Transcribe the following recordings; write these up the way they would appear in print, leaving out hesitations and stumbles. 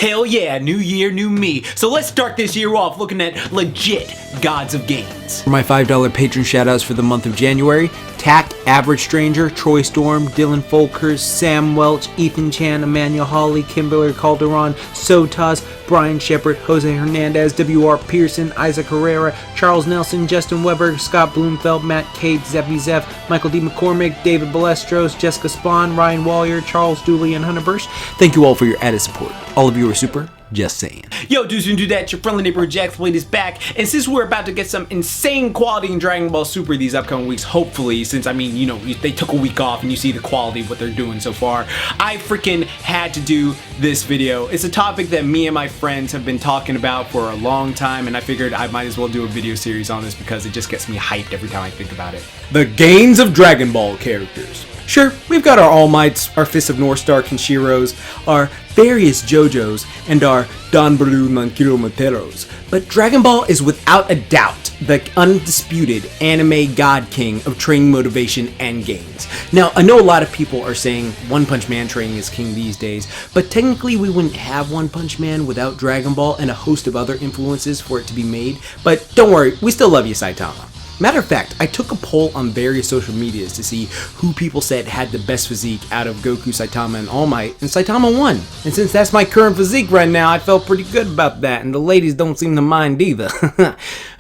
Hell yeah, new year, new me. So let's start this year off looking at legit gods of gains. For my $5 patron shoutouts for the month of January: Tact, Average Stranger, Troy Storm, Dylan Folkers, Sam Welch, Ethan Chan, Emmanuel Hawley, Kimberly Calderon, Sotas, Brian Shepard, Jose Hernandez, W.R. Pearson, Isaac Herrera, Charles Nelson, Justin Weber, Scott Bloomfeld, Matt Cade, Zeffy Zeff, Michael D. McCormick, David Balestros, Jessica Spahn, Ryan Wallier, Charles Dooley, and Hunter Bursch. Thank you all for your added support. All of you are super. Just saying. Yo, dudes and dudettes, your friendly neighborhood Jaxblade is back, and since we're about to get some insane quality in Dragon Ball Super these upcoming weeks, hopefully, since, I mean, you know, they took a week off and you see the quality of what they're doing so far, I freaking had to do this video. It's a topic that me and my friends have been talking about for a long time, and I figured I might as well do a video series on this because it just gets me hyped every time I think about it. The gains of Dragon Ball characters. Sure, we've got our All Mights, our Fists of North Star Kenshiros, our various JoJos, and our Danbaru Nankiro Materos, but Dragon Ball is without a doubt the undisputed anime god king of training motivation and gains. Now, I know a lot of people are saying One Punch Man training is king these days, but technically we wouldn't have One Punch Man without Dragon Ball and a host of other influences for it to be made, but don't worry, we still love you, Saitama. Matter of fact, I took a poll on various social medias to see who people said had the best physique out of Goku, Saitama, and All Might, and Saitama won. And since that's my current physique right now, I felt pretty good about that, and the ladies don't seem to mind either.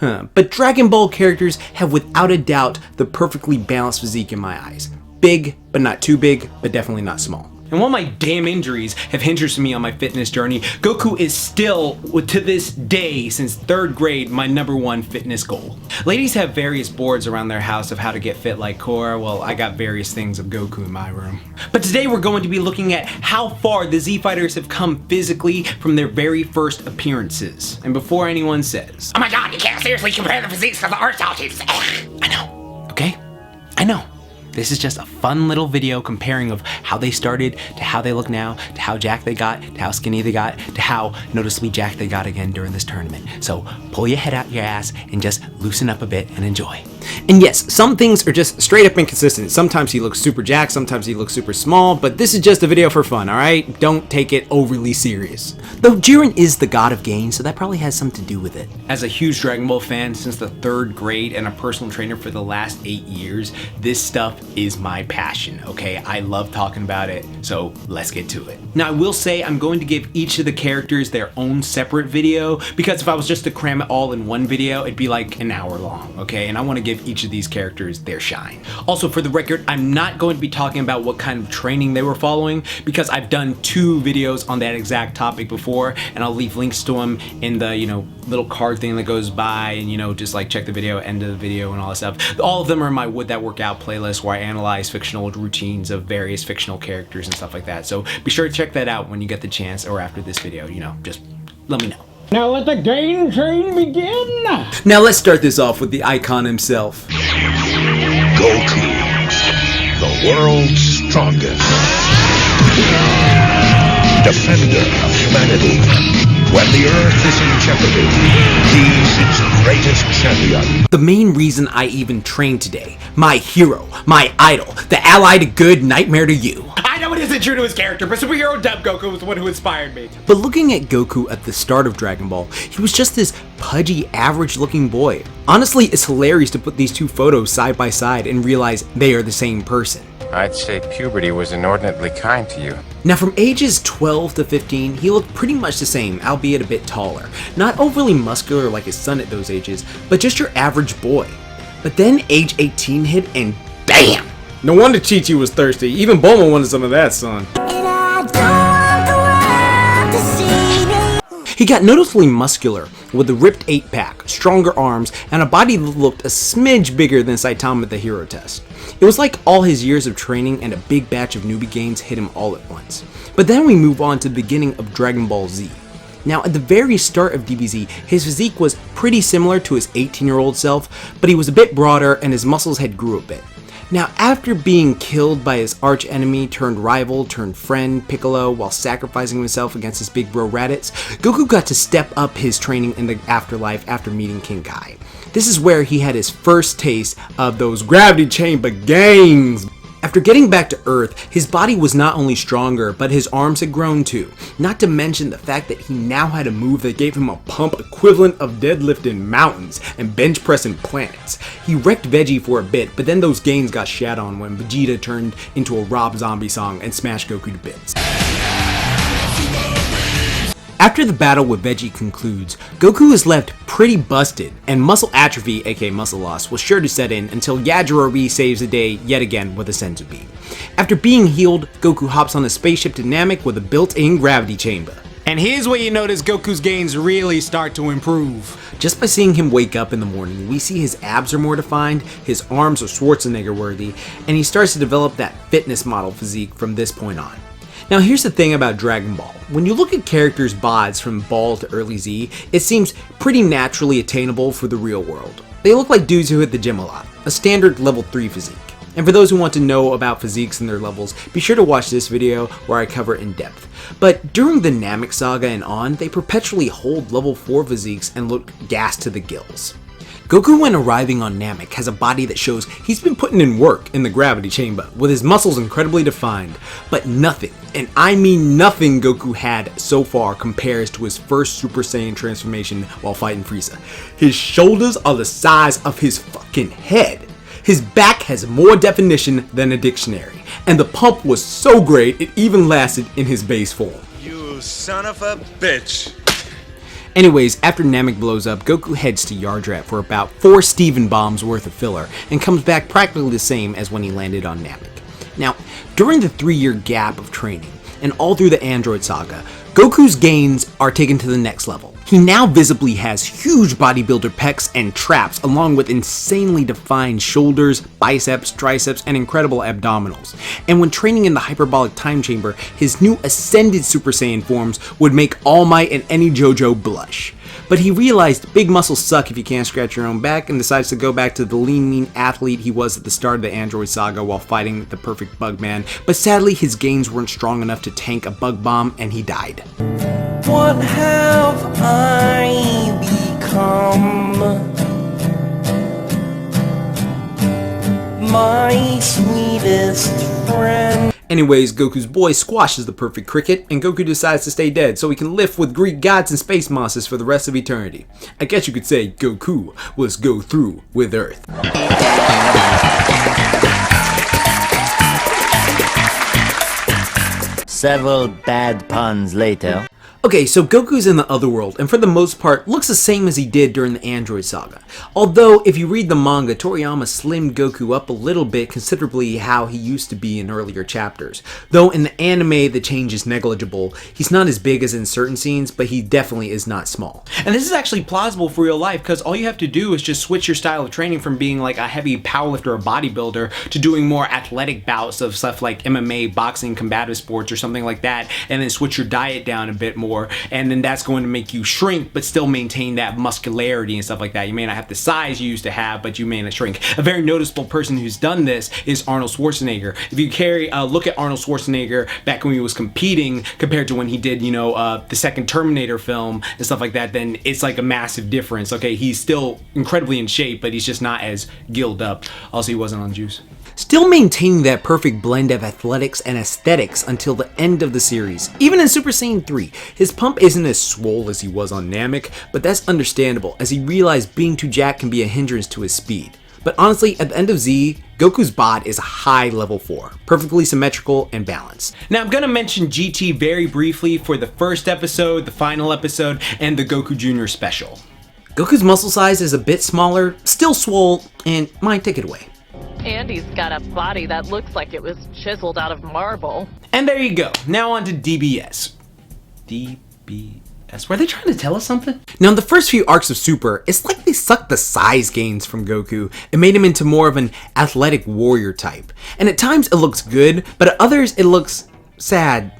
But Dragon Ball characters have without a doubt the perfectly balanced physique in my eyes. Big, but not too big, but definitely not small. And while my damn injuries have hindered me on my fitness journey, Goku is still, to this day, since 3rd grade, my #1 fitness goal. Ladies have various boards around their house of how to get fit like Korra. Well, I got various things of Goku in my room. But today we're going to be looking at how far the Z Fighters have come physically from their very first appearances. And before anyone says, "Oh my god, you can't seriously compare the physiques of the art style teams." I know, okay? I know. This is just a fun little video comparing of how they started to how they look now, to how jacked they got, to how skinny they got, to how noticeably jacked they got again during this tournament. So pull your head out your ass and just loosen up a bit and enjoy. And yes, some things are just straight up inconsistent. Sometimes he looks super jacked, sometimes he looks super small, but this is just a video for fun, alright? Don't take it overly serious. Though Jiren is the god of gains, so that probably has something to do with it. As a huge Dragon Ball fan since the 3rd grade and a personal trainer for the last 8 years, this stuff is my passion, okay? I love talking about it, so let's get to it. Now, I will say I'm going to give each of the characters their own separate video, because if I was just to cram it all in one video, it'd be like an hour long, okay? And I want to give each of these characters their shine. Also, for the record, I'm not going to be talking about what kind of training they were following, because I've done 2 videos on that exact topic before, and I'll leave links to them in the, you know, little card thing that goes by, and, you know, just like check the video, end of the video, and all that stuff. All of them are in my Would That Work Out playlist, where I analyze fictional routines of various fictional characters and stuff like that. So be sure to check that out when you get the chance, or after this video, you know, just let me know. Now let the gain train begin! Now let's start this off with the icon himself. Goku, the world's strongest. Defender of humanity. When the Earth is in jeopardy, he's its greatest champion. The main reason I even trained today, my hero, my idol, the ally to good, nightmare to you. I know it isn't true to his character, but superhero Dub Goku was the one who inspired me. But looking at Goku at the start of Dragon Ball, he was just this pudgy, average-looking boy. Honestly, it's hilarious to put these 2 photos side by side and realize they are the same person. I'd say puberty was inordinately kind to you. Now, from ages 12 to 15, he looked pretty much the same, albeit a bit taller. Not overly muscular like his son at those ages, but just your average boy. But then age 18 hit and BAM! No wonder Chi-Chi was thirsty. Even Bulma wanted some of that, son. He got noticeably muscular, with a ripped 8-pack, stronger arms, and a body that looked a smidge bigger than Saitama at the hero test. It was like all his years of training and a big batch of newbie gains hit him all at once. But then we move on to the beginning of Dragon Ball Z. Now, at the very start of DBZ, his physique was pretty similar to his 18-year-old self, but he was a bit broader and his muscles had grew a bit. Now, after being killed by his arch enemy turned rival turned friend Piccolo while sacrificing himself against his big bro Raditz, Goku got to step up his training in the afterlife after meeting King Kai. This is where he had his first taste of those gravity chamber gains. After getting back to Earth, his body was not only stronger, but his arms had grown too. Not to mention the fact that he now had a move that gave him a pump equivalent of deadlifting mountains and bench pressing planets. He wrecked Veggie for a bit, but then those gains got shat on when Vegeta turned into a Rob Zombie song and smashed Goku to bits. After the battle with Veggie concludes, Goku is left pretty busted, and muscle atrophy, aka muscle loss, was sure to set in until Yajirobe saves the day yet again with a senzu bean. After being healed, Goku hops on a spaceship to Namek with a built-in gravity chamber. And here's where you notice Goku's gains really start to improve. Just by seeing him wake up in the morning, we see his abs are more defined, his arms are Schwarzenegger worthy, and he starts to develop that fitness model physique from this point on. Now here's the thing about Dragon Ball. When you look at characters' bods from Ball to early Z, it seems pretty naturally attainable for the real world. They look like dudes who hit the gym a lot, a standard level 3 physique. And for those who want to know about physiques and their levels, be sure to watch this video where I cover it in depth. But during the Namek saga and on, they perpetually hold level 4 physiques and look gassed to the gills. Goku, when arriving on Namek, has a body that shows he's been putting in work in the gravity chamber, with his muscles incredibly defined, but nothing, and I mean nothing Goku had so far compares to his first Super Saiyan transformation while fighting Frieza. His shoulders are the size of his fucking head. His back has more definition than a dictionary, and the pump was so great it even lasted in his base form. You son of a bitch. Anyways, after Namek blows up, Goku heads to Yardrat for about 4 Steven bombs worth of filler, and comes back practically the same as when he landed on Namek. Now, during the 3-year gap of training, and all through the Android saga, Goku's gains are taken to the next level. He now visibly has huge bodybuilder pecs and traps, along with insanely defined shoulders, biceps, triceps, and incredible abdominals. And when training in the hyperbolic time chamber, his new ascended Super Saiyan forms would make All Might and any JoJo blush. But he realized big muscles suck if you can't scratch your own back, and decides to go back to the lean, mean athlete he was at the start of the Android saga while fighting the perfect Bugman. But sadly, his gains weren't strong enough to tank a bug bomb, and he died. What have I become? My sweetest friend. Anyways, Goku's boy squashes the perfect cricket, and Goku decides to stay dead so he can live with Greek gods and space monsters for the rest of eternity. I guess you could say Goku was go through with Earth. Several bad puns later. Okay, so Goku's in the other world, and for the most part, looks the same as he did during the Android saga. Although, if you read the manga, Toriyama slimmed Goku up a little bit considerably how he used to be in earlier chapters. Though in the anime, the change is negligible. He's not as big as in certain scenes, but he definitely is not small. And this is actually plausible for real life, because all you have to do is just switch your style of training from being like a heavy powerlifter or bodybuilder to doing more athletic bouts of stuff like MMA, boxing, combative sports, or something like that, and then switch your diet down a bit more. And then that's going to make you shrink but still maintain that muscularity and stuff like that. You may not have the size you used to have, but you may not shrink. A very noticeable person who's done this is Arnold Schwarzenegger. If you look at Arnold Schwarzenegger back when he was competing compared to when he did, the second Terminator film and stuff like that, then it's like a massive difference. Okay, he's still incredibly in shape, but he's just not as gilled up. Also, he wasn't on juice. Still maintaining that perfect blend of athletics and aesthetics until the end of the series. Even in Super Saiyan 3, his pump isn't as swole as he was on Namek, but that's understandable as he realized being too jacked can be a hindrance to his speed. But honestly, at the end of Z, Goku's bod is a high level 4, perfectly symmetrical and balanced. Now I'm gonna mention GT very briefly for the first episode, the final episode, and the Goku Jr. special. Goku's muscle size is a bit smaller, still swole, and mine, take it away. Andy's got a body that looks like it was chiseled out of marble. And there you go. Now on to DBS. DBS. Were they trying to tell us something? Now in the first few arcs of Super, it's like they sucked the size gains from Goku and made him into more of an athletic warrior type. And at times it looks good, but at others it looks sad.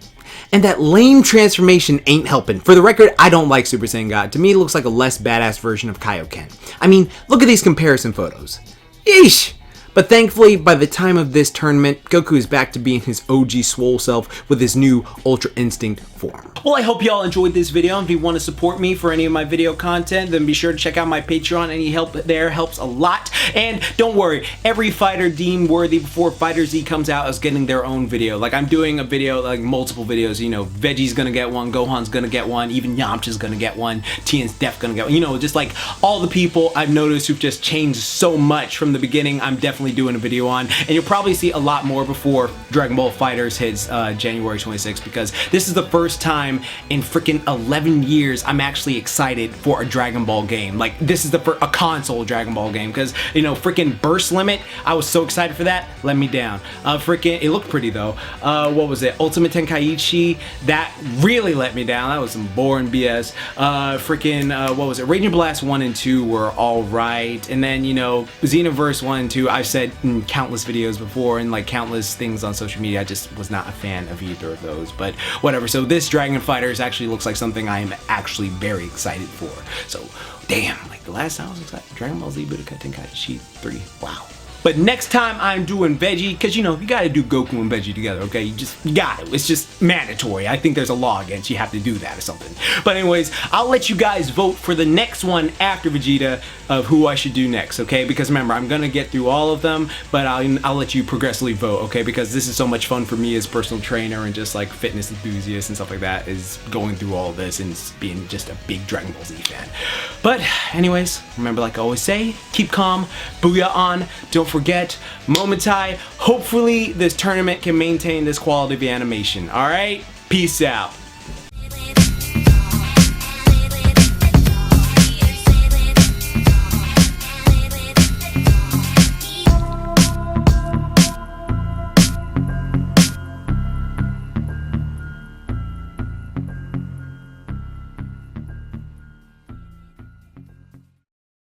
And that lame transformation ain't helping. For the record, I don't like Super Saiyan God. To me it looks like a less badass version of Kaioken. I mean, look at these comparison photos. Yeesh! But thankfully, by the time of this tournament, Goku is back to being his OG swole self with his new Ultra Instinct form. Well, I hope y'all enjoyed this video. If you want to support me for any of my video content, then be sure to check out my Patreon. Any help there helps a lot. And don't worry, every fighter deemed worthy before Fighter Z comes out is getting their own video. Like, I'm doing a video, like multiple videos, you know, Veggie's gonna get one, Gohan's gonna get one, even Yamcha's gonna get one, Tien's Def gonna get one, you know, just like all the people I've noticed who've just changed so much from the beginning, I'm definitely doing a video on. And you'll probably see a lot more before Dragon Ball FighterZ hits January 26th, because this is the first time in freaking 11 years I'm actually excited for a Dragon Ball game. Like, this is a console Dragon Ball game, because, you know, freaking Burst Limit, I was so excited for that, let me down. Freaking, it looked pretty though. What was it? Ultimate Tenkaichi, that really let me down. That was some boring BS. What was it? Raging Blast 1 and 2 were alright. And then, you know, Xenoverse 1 and 2, I've said in countless videos before and like countless things on social media, I just was not a fan of either of those. But whatever. So this Dragon Fighters actually looks like something I am actually very excited for. So, damn, like the last time I was excited, Dragon Ball Z Budokai Tenkaichi 3. Wow. But next time I'm doing Veggie, because you know, you gotta do Goku and Veggie together, okay? You got to. It's just mandatory. I think there's a law against you have to do that or something. But anyways, I'll let you guys vote for the next one after Vegeta of who I should do next, okay? Because remember, I'm gonna get through all of them, but I'll let you progressively vote, okay? Because this is so much fun for me as a personal trainer and just like fitness enthusiast and stuff like that, is going through all of this and being just a big Dragon Ball Z fan. But anyways, remember, like I always say, keep calm, booyah on, don't forget, Momentai. Hopefully this tournament can maintain this quality of animation. Alright? Peace out.